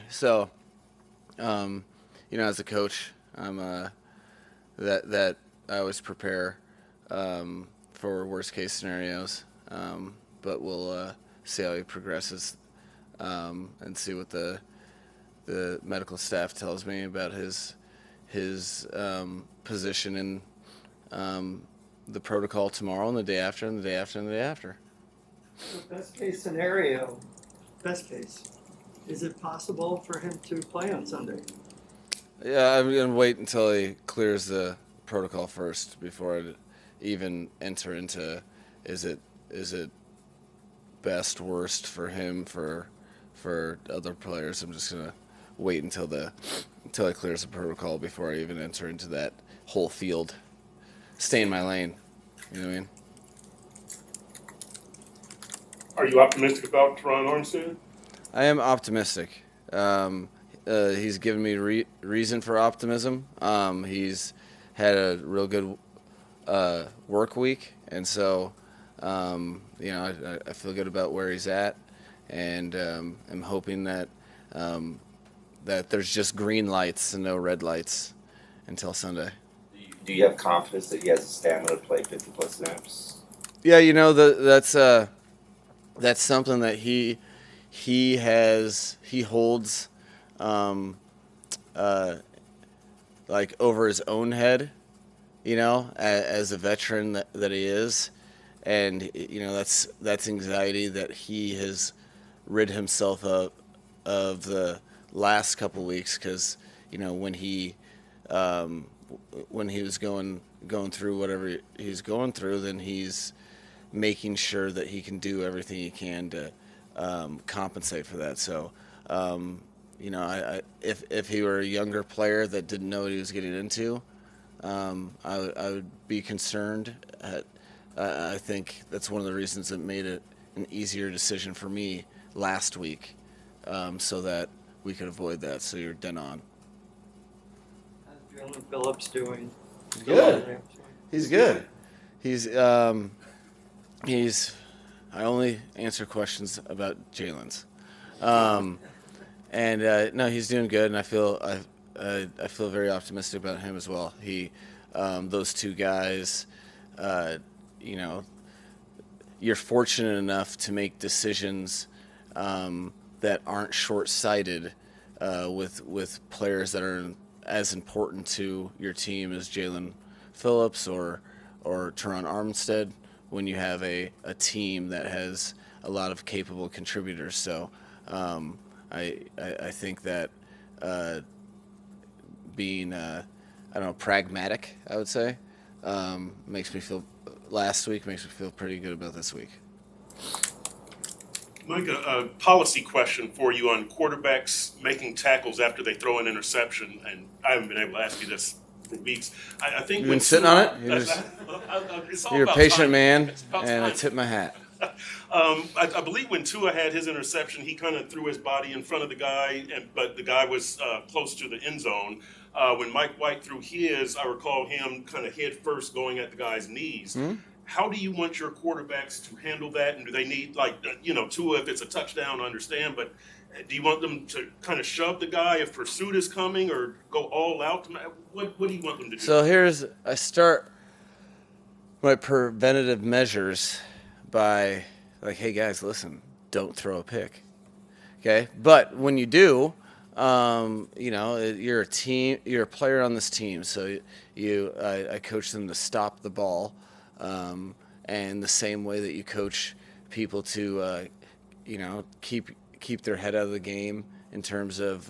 So, as a coach, I'm that I always prepare for worst case scenarios, but we'll see how he progresses and see what the medical staff tells me about his position in the protocol tomorrow and the day after and the day after and the day after. So best case scenario, best case, is it possible for him to play on Sunday? Yeah, I'm gonna wait until he clears the protocol first before I even enter into is it best worst for him for other players. I'm just gonna wait until he clears the protocol before I even enter into that whole field. Stay in my lane. You know what I mean? Are you optimistic about Teron Armstead? I am optimistic. He's given me reason for optimism. He's had a real good work week, and so I feel good about where he's at, and I'm hoping that that there's just green lights and no red lights until Sunday. Do you have confidence that he has the stamina to play 50 plus snaps? Yeah, that's something that he holds like over his own head, as a veteran that he is, and that's anxiety that he has rid himself of the last couple weeks, because when he was going through whatever he's going through, then he's making sure that he can do everything he can to compensate for that. So, if he were a younger player that didn't know what he was getting into, I would be concerned. I think that's one of the reasons that made it an easier decision for me last week, so that we could avoid that. So you're dead on. How's Jalen Phillips doing? Good. He's good. He's. I only answer questions about Jalen's, and no, he's doing good, and I feel very optimistic about him as well. Those two guys, you're fortunate enough to make decisions that aren't short-sighted with players that are as important to your team as Jalen Phillips or Teron Armstead, when you have a team that has a lot of capable contributors. So I think that being pragmatic, I would say, last week makes me feel pretty good about this week. Mike, a policy question for you on quarterbacks making tackles after they throw an interception, and I haven't been able to ask you this for weeks. I think You've been sitting on it? You're a patient time. man, and time. I tip my hat. I believe when Tua had his interception, he kind of threw his body in front of the guy, but the guy was close to the end zone. When Mike White threw his, I recall him kind of head first going at the guy's knees. Mm-hmm. How do you want your quarterbacks to handle that? And do they need, Tua, if it's a touchdown, I understand, but do you want them to kind of shove the guy if pursuit is coming, or go all out? What do you want them to do? So I start my preventative measures by, like, hey guys, listen, don't throw a pick. Okay? But when you do, you're a team, you're a player on this team, so I coach them to stop the ball, and the same way that you coach people to, keep their head out of the game in terms of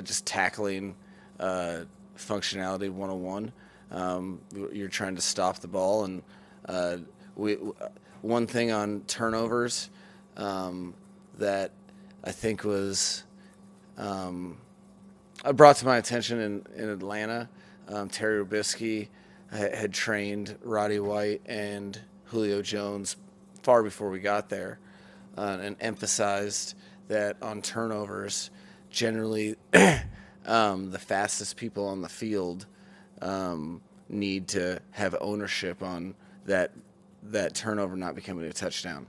just tackling functionality 101. You're trying to stop the ball, and one thing on turnovers that I think was brought to my attention in Atlanta. Terry Robisky had trained Roddy White and Julio Jones far before we got there, and emphasized that on turnovers, generally the fastest people on the field need to have ownership on that turnover not becoming a touchdown.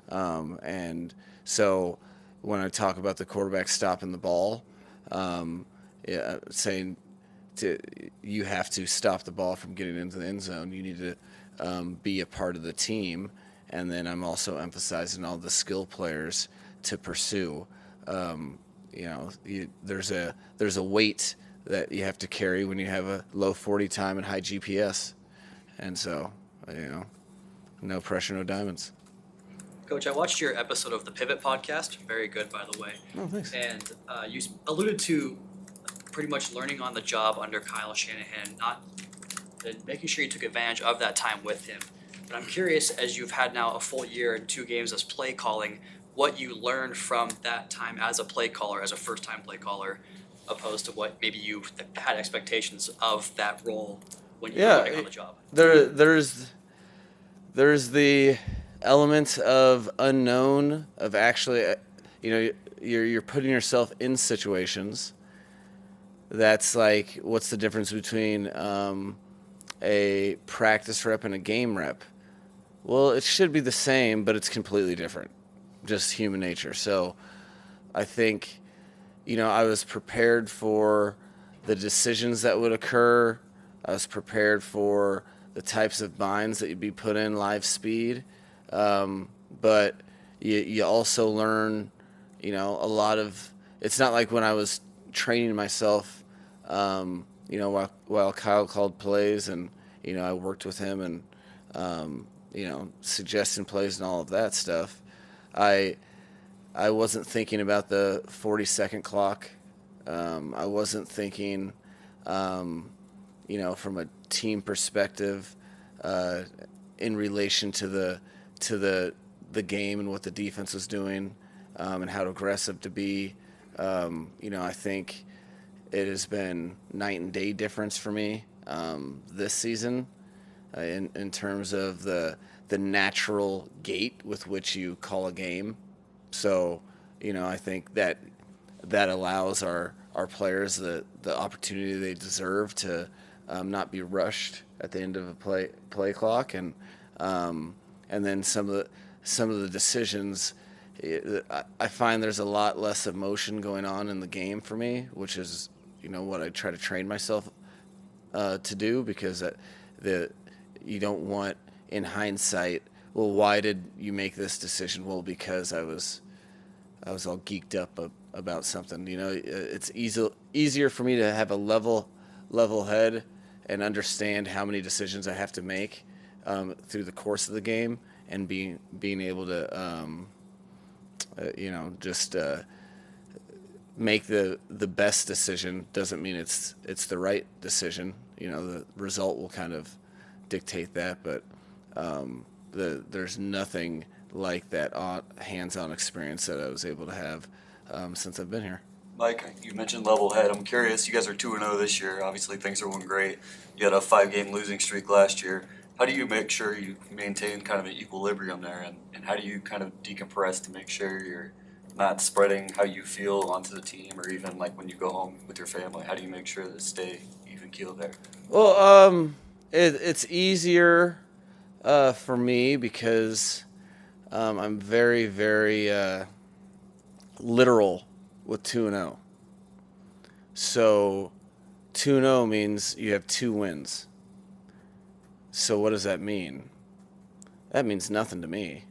And so when I talk about the quarterback stopping the ball, saying you have to stop the ball from getting into the end zone. You need to be a part of the team, and then I'm also emphasizing all the skill players to pursue. There's a weight that you have to carry when you have a low 40 time and high GPS, and so no pressure, no diamonds. Coach, I watched your episode of the Pivot podcast. Very good, by the way. Oh, thanks. And you alluded to pretty much learning on the job under Kyle Shanahan, making sure you took advantage of that time with him. But I'm curious, as you've had now a full year and 2 games as play calling, what you learned from that time as a play caller, as a first-time play caller, opposed to what maybe you had expectations of that role when you were learning on the job. There's the element of unknown, of actually, you're putting yourself in situations. That's like, what's the difference between a practice rep and a game rep? Well, it should be the same, but it's completely different. Just human nature. So I think, I was prepared for the decisions that would occur. I was prepared for the types of binds that you'd be put in, live speed. But you also learn, a lot of, it's not like when I was training myself, while Kyle called plays and, I worked with him and, suggesting plays and all of that stuff. I wasn't thinking about the 40-second clock. I wasn't thinking, from a team perspective, in relation to the game and what the defense was doing, and how aggressive to be. I think it has been night and day difference for me this season in terms of the natural gait with which you call a game. So, I think that allows our players the opportunity they deserve to not be rushed at the end of a play clock, and then some of the decisions. I find there's a lot less emotion going on in the game for me, which is what I try to train myself to do, because you don't want, in hindsight, well, why did you make this decision? Well, because I was all geeked up about something. It's easier for me to have a level head and understand how many decisions I have to make through the course of the game, and being able to just make the best decision doesn't mean it's the right decision. The result will kind of dictate that, but there's nothing like that hands-on experience that I was able to have since I've been here. Mike, you mentioned level head. I'm curious, you guys are 2-0 this year. Obviously, things are going great. You had a 5-game losing streak last year. How do you make sure you maintain kind of an equilibrium there, and how do you kind of decompress to make sure you're not spreading how you feel onto the team, or even like when you go home with your family? How do you make sure to stay even-keeled there? Well, it's easier for me because I'm very, very literal with 2-0. So 2-0 means you have 2 wins. So what does that mean? That means nothing to me.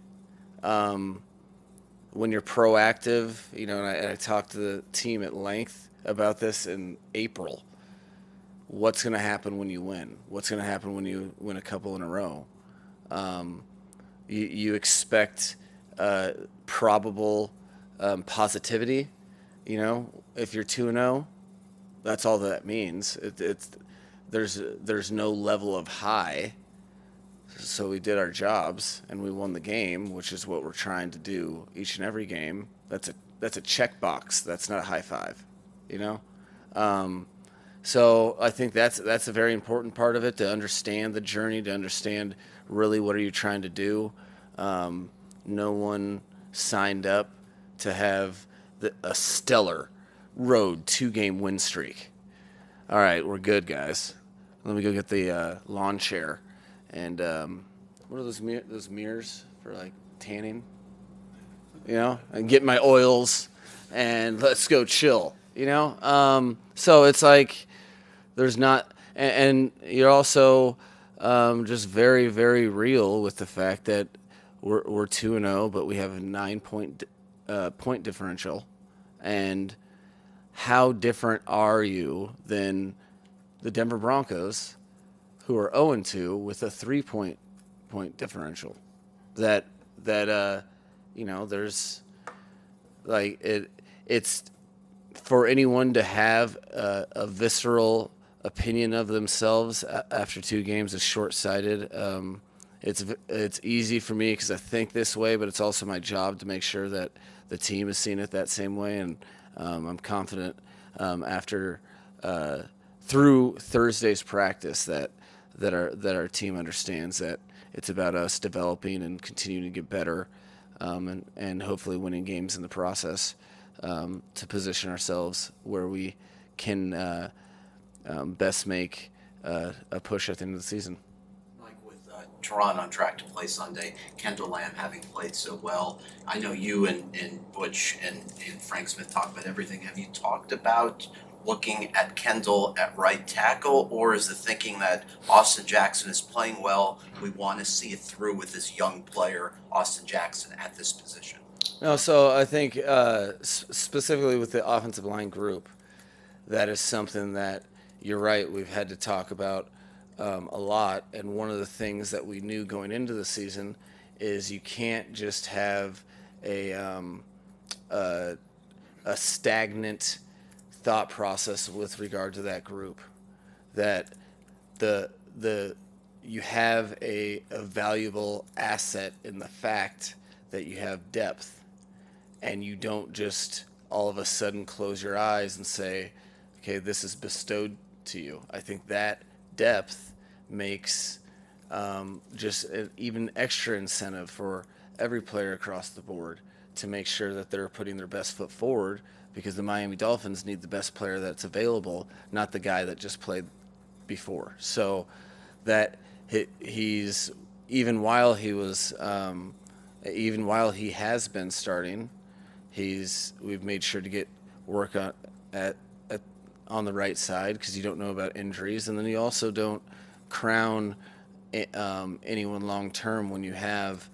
When you're proactive, and I talked to the team at length about this in April. What's going to happen when you win? What's going to happen when you win a couple in a row? You expect probable positivity. If you're 2-0, that's all that means. There's no level of high. So we did our jobs and we won the game, which is what we're trying to do each and every game. That's a checkbox. That's not a high five, So I think that's a very important part of it, to understand the journey, to understand really what are you trying to do. No one signed up to have a stellar road 2-game win streak. All right, we're good, guys. Let me go get the lawn chair. And what are those mirrors for, like, tanning? and get my oils and let's go chill, So it's like there's not, and you're also just very, very real with the fact that we're 2-0, but we have a 9-point point differential. And how different are you than the Denver Broncos, who are 0-2 with a 3-point differential? There's like it's for anyone to have a visceral opinion of themselves after 2 games is short-sighted. It's easy for me because I think this way, but it's also my job to make sure that the team is seeing it that same way. And I'm confident through Thursday's practice that our team understands that it's about us developing and continuing to get better, and hopefully winning games in the process, to position ourselves where we can best make a push at the end of the season. Mike, with Toronto on track to play Sunday, Kendall Lamb having played so well, I know you and Butch and Frank Smith talk about everything. Have you talked about looking at Kendall at right tackle, or is the thinking that Austin Jackson is playing well, we want to see it through with this young player, Austin Jackson, at this position? No, so I think specifically with the offensive line group, that is something that you're right, we've had to talk about a lot. And one of the things that we knew going into the season is you can't just have a stagnant thought process with regard to that group. That you have a valuable asset in the fact that you have depth, and you don't just all of a sudden close your eyes and say, okay, this is bestowed to you. I think that depth makes just an even extra incentive for every player across the board to make sure that they're putting their best foot forward, because the Miami Dolphins need the best player that's available, not the guy that just played before. So that he's even while he has been starting, we've made sure to get work on the right side, because you don't know about injuries, and then you also don't crown anyone long term when you have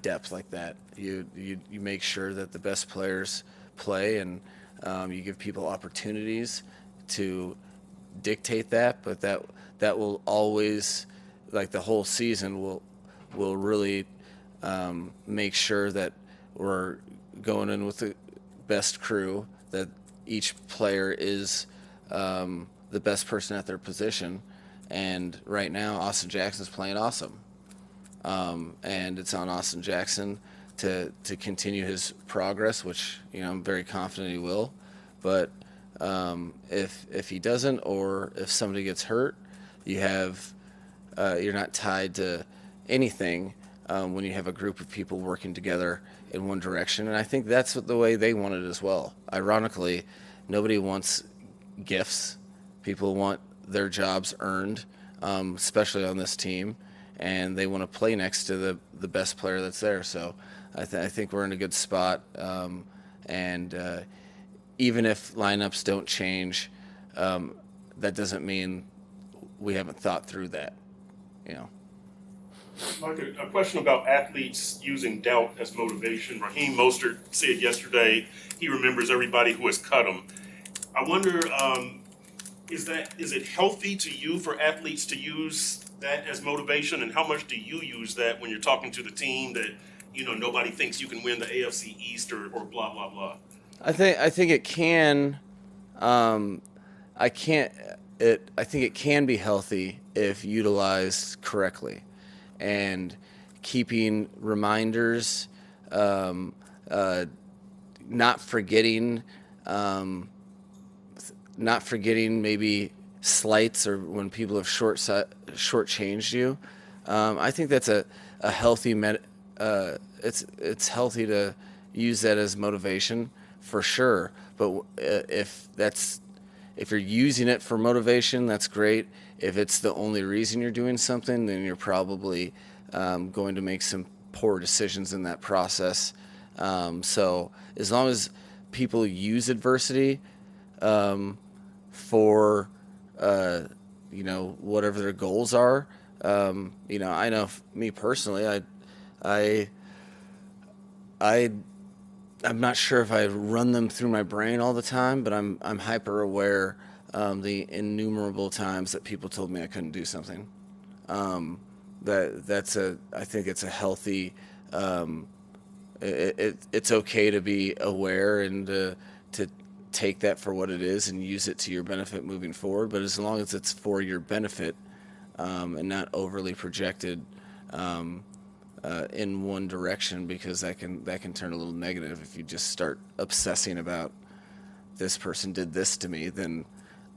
depth like that. You make sure that the best players play, and you give people opportunities to dictate that, but that will always, like the whole season, will really make sure that we're going in with the best crew, that each player is the best person at their position. And right now, Austin Jackson's playing awesome. And it's on Austin Jackson to continue his progress, which I'm very confident he will. But if he doesn't, or if somebody gets hurt, you're not tied to anything when you have a group of people working together in one direction. And I think that's the way they want it as well. Ironically, nobody wants gifts. People want their jobs earned, especially on this team, and they want to play next to the best player that's there. So I think we're in a good spot, and even if lineups don't change, that doesn't mean we haven't thought through that. Mike, a question about athletes using doubt as motivation. Raheem Mostert said yesterday he remembers everybody who has cut him. I wonder, is it healthy to you for athletes to use that as motivation, and how much do you use that when you're talking to the team that nobody thinks you can win the AFC East or blah blah blah? I think it can. I think it can be healthy if utilized correctly, and keeping reminders, not forgetting maybe slights or when people have shortchanged you. I think that's a healthy it's healthy to use that as motivation for sure. But if you're using it for motivation, that's great. If it's the only reason you're doing something, then you're probably going to make some poor decisions in that process. So as long as people use adversity for whatever their goals are, I know me personally, I'm not sure if I run them through my brain all the time, but I'm hyper aware the innumerable times that people told me I couldn't do something. I think it's a healthy. It's okay to be aware and to take that for what it is and use it to your benefit moving forward. But as long as it's for your benefit and not overly projected in one direction, because that can turn a little negative if you just start obsessing about this person did this to me. Then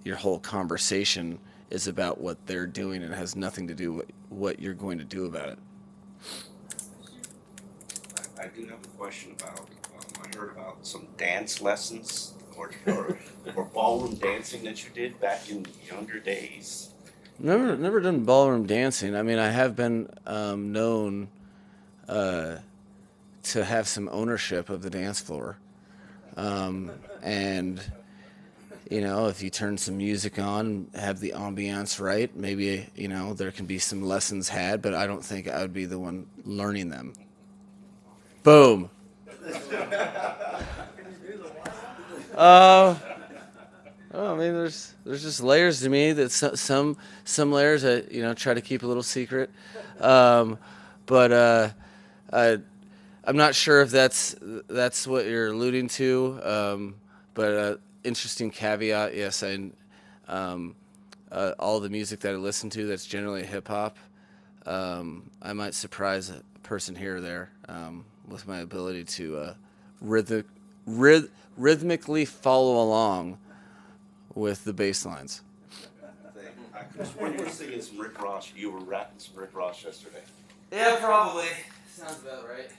your whole conversation is about what they're doing and has nothing to do with what you're going to do about it. I do have a question about, I heard about some dance lessons or ballroom dancing that you did back in younger days. Never done ballroom dancing. I mean, I have been known to have some ownership of the dance floor. And, if you turn some music on, have the ambiance right, maybe, there can be some lessons had, but I don't think I would be the one learning them. Boom. I mean, there's just layers to me that some layers I try to keep a little secret, but I'm not sure if that's what you're alluding to. But interesting caveat, yes, all the music that I listen to that's generally hip hop, I might surprise a person here or there with my ability to rhythmically follow along with the bass lines. When you were singing some Rick Ross, you were rapping some Rick Ross yesterday. Yeah, probably. Sounds about right.